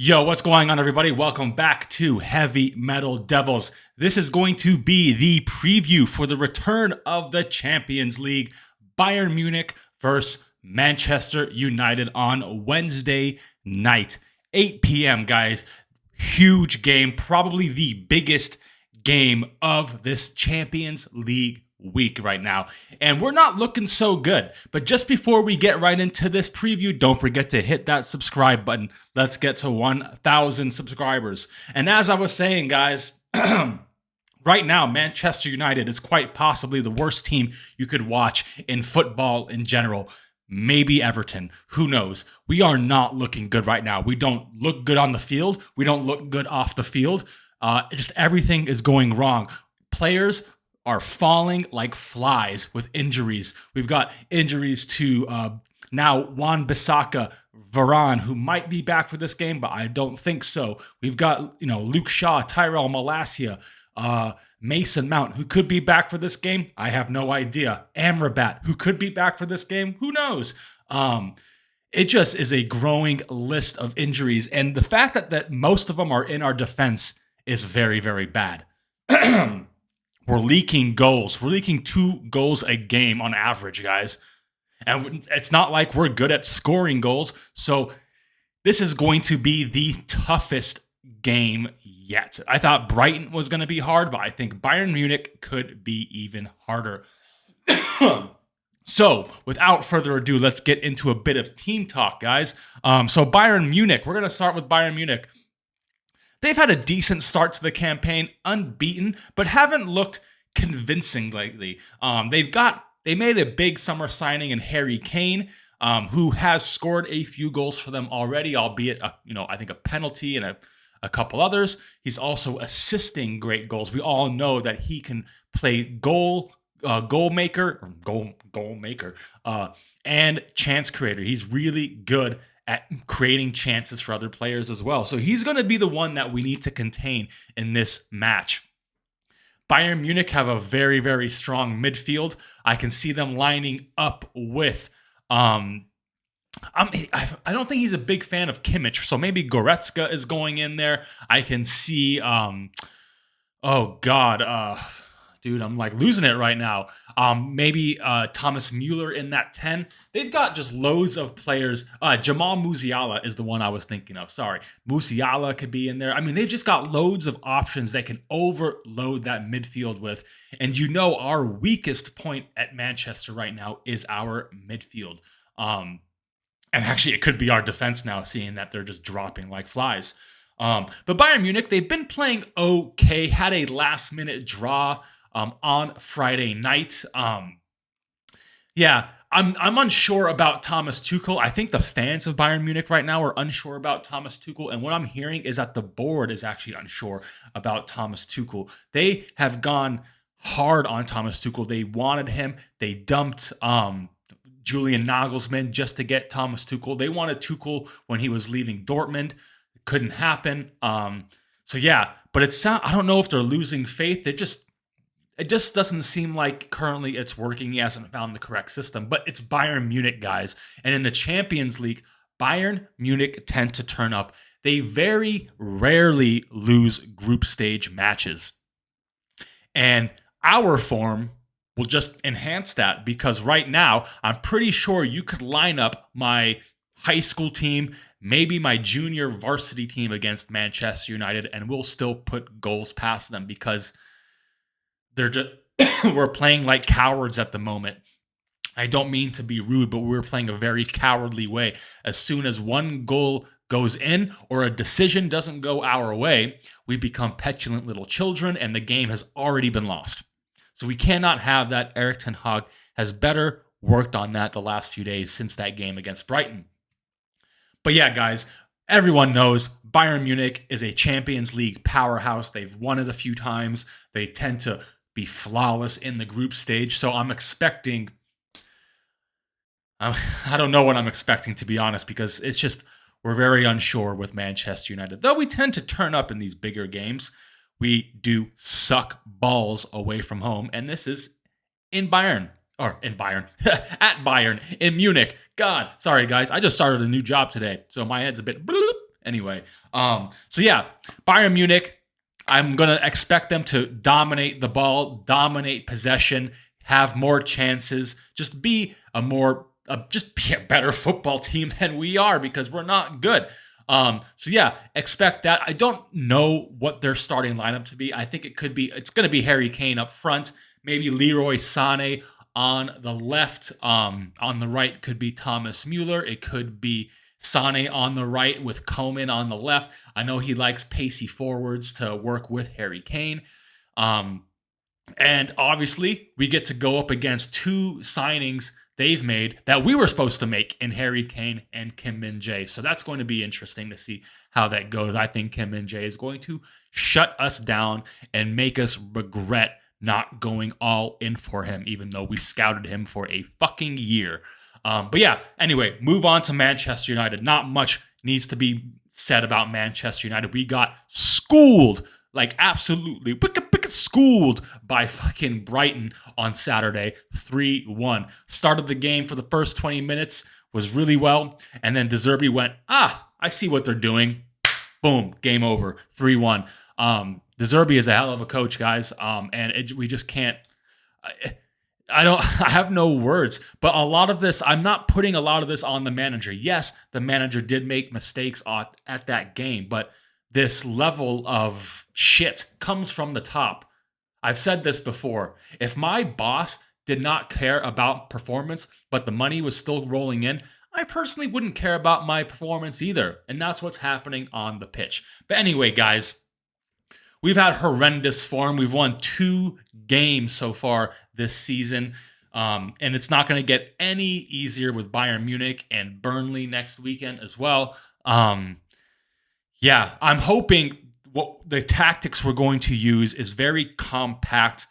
Yo, what's going on, everybody? Welcome back to Heavy Metal Devils. This is going to be the preview for the return of the Champions League, Bayern Munich versus Manchester United on Wednesday night, 8 p.m., guys. Huge game, probably the biggest game of this Champions League week right now, and we're not looking so good. But just before we get right into this preview, don't forget to hit that subscribe button. Let's get to 1,000 subscribers. And as I was saying, guys, right now Manchester United is quite possibly the worst team you could watch in football in general. Maybe Everton, who knows? We are not looking good right now. We don't look good on the field. We don't look good off the field. Just everything is going wrong. Players are falling like flies with injuries. We've got injuries to now Wan-Bissaka, Varane, who might be back for this game, but I don't think so. We've got Luke Shaw, Tyrell Malacia, Mason Mount, who could be back for this game. I have no idea. Amrabat, who could be back for this game. Who knows? It just is a growing list of injuries, and the fact that most of them are in our defense is very, very bad. We're leaking goals. We're leaking 2 goals a game on average, guys. And it's not like we're good at scoring goals. So this is going to be the toughest game yet. I thought Brighton was going to be hard, but I think Bayern Munich could be even harder. So without further ado, let's get into a bit of team talk, guys. So Bayern Munich, we're going to start with Bayern Munich. They've had a decent start to the campaign, unbeaten, but haven't looked convincing lately. They made a big summer signing in Harry Kane, who has scored a few goals for them already, albeit I think a penalty and a couple others. He's also assisting great goals. We all know that he can play goal maker, and chance creator. He's really good at creating chances for other players as well. So he's going to be the one that we need to contain in this match. Bayern Munich have a very, very strong midfield. I can see them lining up with I don't think he's a big fan of Kimmich, so maybe Goretzka is going in there. I can see dude, I'm like losing it right now. Maybe Thomas Mueller in that 10. They've got just loads of players. Jamal Musiala is the one I was thinking of. Sorry. Musiala could be in there. I mean, they've just got loads of options they can overload that midfield with. And our weakest point at Manchester right now is our midfield. And actually, it could be our defense now, seeing that they're just dropping like flies. But Bayern Munich, they've been playing okay. Had a last-minute draw on Friday night. I'm unsure about Thomas Tuchel. I think the fans of Bayern Munich right now are unsure about Thomas Tuchel, and what I'm hearing is that the board is actually unsure about Thomas Tuchel. They have gone hard on Thomas Tuchel. They wanted him. They dumped Julian Nagelsmann just to get Thomas Tuchel. They wanted Tuchel when he was leaving Dortmund. It couldn't happen. But I don't know if they're losing faith. It just doesn't seem like currently it's working. He hasn't found the correct system, but it's Bayern Munich, guys. And in the Champions League, Bayern Munich tend to turn up. They very rarely lose group stage matches. And our form will just enhance that, because right now, I'm pretty sure you could line up my high school team, maybe my junior varsity team against Manchester United, and we'll still put goals past them, because we're playing like cowards at the moment. I don't mean to be rude, but we're playing a very cowardly way. As soon as one goal goes in or a decision doesn't go our way, we become petulant little children, and the game has already been lost. So we cannot have that. Erik ten Hag has better worked on that the last few days since that game against Brighton. But yeah, guys, everyone knows Bayern Munich is a Champions League powerhouse. They've won it a few times. They tend to be flawless in the group stage. So I'm expecting, I don't know what I'm expecting, to be honest, because it's just, we're very unsure with Manchester United. Though we tend to turn up in these bigger games, we do suck balls away from home. And this is at Bayern, in Munich. God, sorry guys, I just started a new job today, so my head's a bit bloop, Anyway, so yeah, Bayern Munich, I'm going to expect them to dominate the ball, dominate possession, have more chances, just be just be a better football team than we are because we're not good. So yeah, expect that. I don't know what their starting lineup to be. I think it's going to be Harry Kane up front, maybe Leroy Sané on the left. On the right could be Thomas Mueller. It could be Sane on the right with Coman on the left. I know he likes pacey forwards to work with Harry Kane. And obviously, we get to go up against two signings they've made that we were supposed to make in Harry Kane and Kim Min-jae. So that's going to be interesting to see how that goes. I think Kim Min-jae is going to shut us down and make us regret not going all in for him, even though we scouted him for a fucking year. But yeah, anyway, move on to Manchester United. Not much needs to be said about Manchester United. We got schooled, like absolutely schooled by fucking Brighton on Saturday, 3-1. Started the game for the first 20 minutes, was really well, and then De Zerbi went, I see what they're doing. Boom, game over, 3-1. De Zerbi is a hell of a coach, guys, we just can't... I have no words, but a lot of this, I'm not putting a lot of this on the manager. Yes, the manager did make mistakes at that game, but this level of shit comes from the top. I've said this before. If my boss did not care about performance, but the money was still rolling in, I personally wouldn't care about my performance either. And that's what's happening on the pitch. But anyway, guys, we've had horrendous form. We've won 2 games so far this season. And it's not going to get any easier with Bayern Munich and Burnley next weekend as well. Yeah, I'm hoping what the tactics we're going to use is very compact.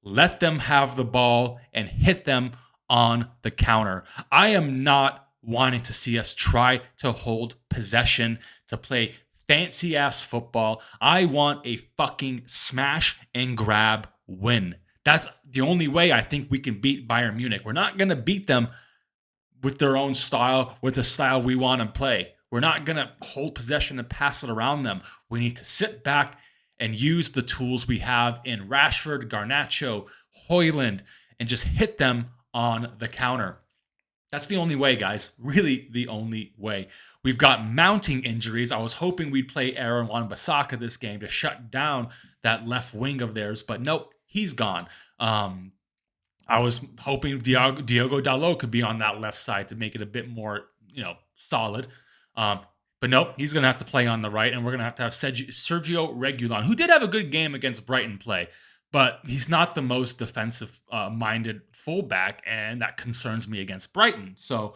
Let them have the ball and hit them on the counter. I am not wanting to see us try to hold possession, to play fancy-ass football. I want a fucking smash and grab win. That's the only way I think we can beat Bayern Munich. We're not going to beat them with their own style, with the style we want to play. We're not going to hold possession and pass it around them. We need to sit back and use the tools we have in Rashford, Garnacho, Højlund, and just hit them on the counter. That's the only way, guys. Really the only way. We've got mounting injuries. I was hoping we'd play Aaron Wan-Bissaka this game to shut down that left wing of theirs, but nope, he's gone. I was hoping Diogo Dalot could be on that left side to make it a bit more, solid. But nope, he's going to have to play on the right, and we're going to have Sergio Reguilon, who did have a good game against Brighton play, but he's not the most defensive-minded fullback, and that concerns me against Brighton. So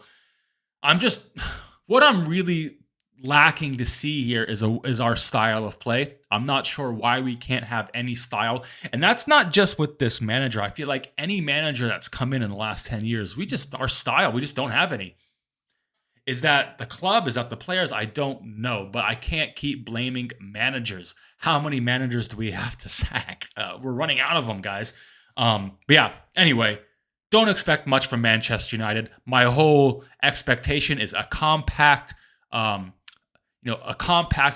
what I'm really lacking to see here is our style of play. I'm not sure why we can't have any style, and that's not just with this manager. I feel like any manager that's come in the last 10 years, our style, we just don't have any. Is that the club? Is that the players? I don't know, but I can't keep blaming managers. How many managers do we have to sack? We're running out of them, guys. But yeah, anyway, don't expect much from Manchester United. My whole expectation is a compact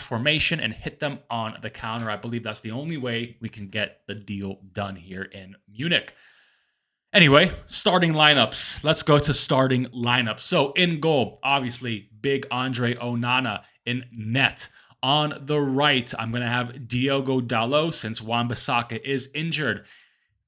formation and hit them on the counter. I believe that's the only way we can get the deal done here in Munich. Anyway, starting lineups. Let's go to starting lineups. So in goal, obviously, big Andre Onana in net. On the right, I'm going to have Diogo Dalot since Wan-Bissaka is injured.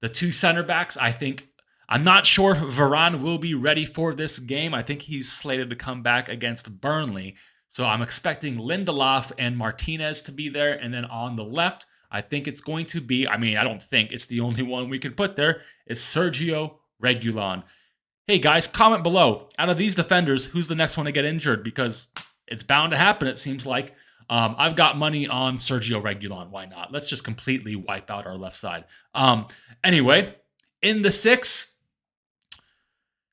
The 2 center backs, I'm not sure if Varane will be ready for this game. I think he's slated to come back against Burnley. So I'm expecting Lindelof and Martinez to be there. And then on the left, I think it's going to be, I don't think it's the only one we can put there, is Sergio Reguilon. Hey guys, comment below. Out of these defenders, who's the next one to get injured? Because it's bound to happen, it seems like. I've got money on Sergio Reguilon. Why not? Let's just completely wipe out our left side. Anyway, in the 6,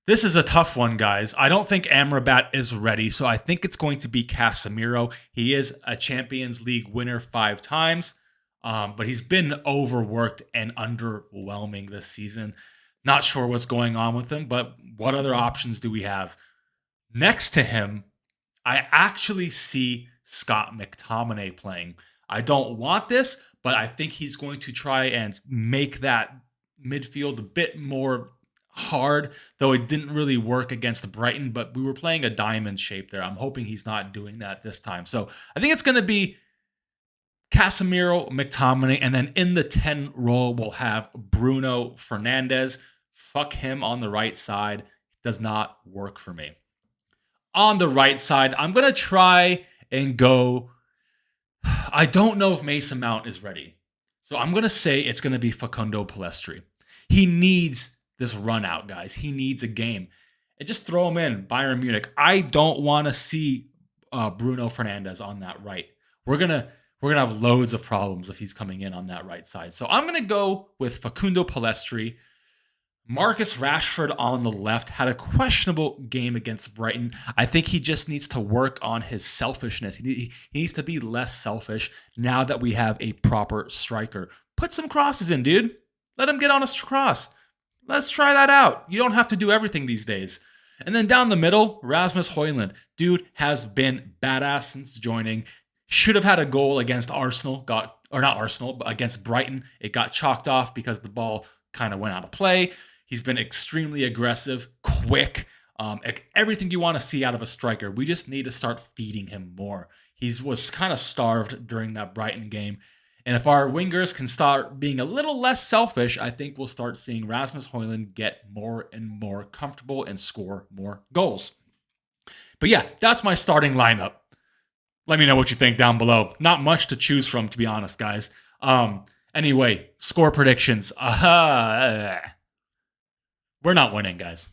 this is a tough one, guys. I don't think Amrabat is ready, so I think it's going to be Casemiro. He is a Champions League winner 5 times. But he's been overworked and underwhelming this season. Not sure what's going on with him, but what other options do we have? Next to him, I actually see Scott McTominay playing. I don't want this, but I think he's going to try and make that midfield a bit more hard, though it didn't really work against Brighton, but we were playing a diamond shape there. I'm hoping he's not doing that this time. So I think it's going to be Casemiro, McTominay, and then in the 10 role, we'll have Bruno Fernandes. Fuck him on the right side. Does not work for me. On the right side, I'm going to try and go. I don't know if Mason Mount is ready. So I'm going to say it's going to be Facundo Pellistri. He needs this run out, guys. He needs a game. And just throw him in, Bayern Munich. I don't want to see Bruno Fernandes on that right. We're gonna have loads of problems if he's coming in on that right side. So I'm gonna go with Facundo Pellistri. Marcus Rashford on the left had a questionable game against Brighton. I think he just needs to work on his selfishness. He needs to be less selfish now that we have a proper striker. Put some crosses in, dude. Let him get on a cross. Let's try that out. You don't have to do everything these days. And then down the middle, Rasmus Højlund. Dude has been badass since joining. Should have had a goal against Arsenal. But against Brighton. It got chalked off because the ball kind of went out of play. He's been extremely aggressive, quick, everything you want to see out of a striker. We just need to start feeding him more. He was kind of starved during that Brighton game. And if our wingers can start being a little less selfish, I think we'll start seeing Rasmus Højlund get more and more comfortable and score more goals. But yeah, that's my starting lineup. Let me know what you think down below. Not much to choose from, to be honest, guys. Anyway, score predictions. We're not winning, guys.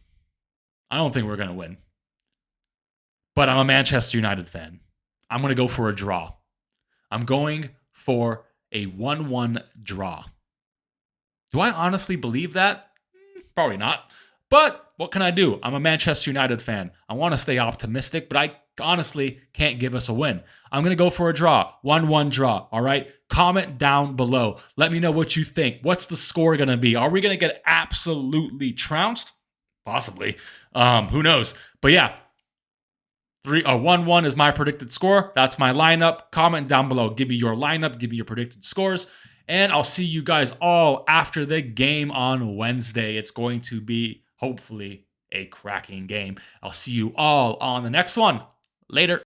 I don't think we're going to win. But I'm a Manchester United fan. I'm going to go for a draw. I'm going for a 1-1 draw. Do I honestly believe that? Probably not. But what can I do? I'm a Manchester United fan. I want to stay optimistic, but I honestly can't give us a win. I'm going to go for a draw. 1-1 draw. All right? Comment down below. Let me know what you think. What's the score going to be? Are we going to get absolutely trounced? Possibly. Who knows? But yeah, 1-1 is my predicted score. That's my lineup. Comment down below. Give me your lineup. Give me your predicted scores. And I'll see you guys all after the game on Wednesday. It's going to be, hopefully, a cracking game. I'll see you all on the next one. Later.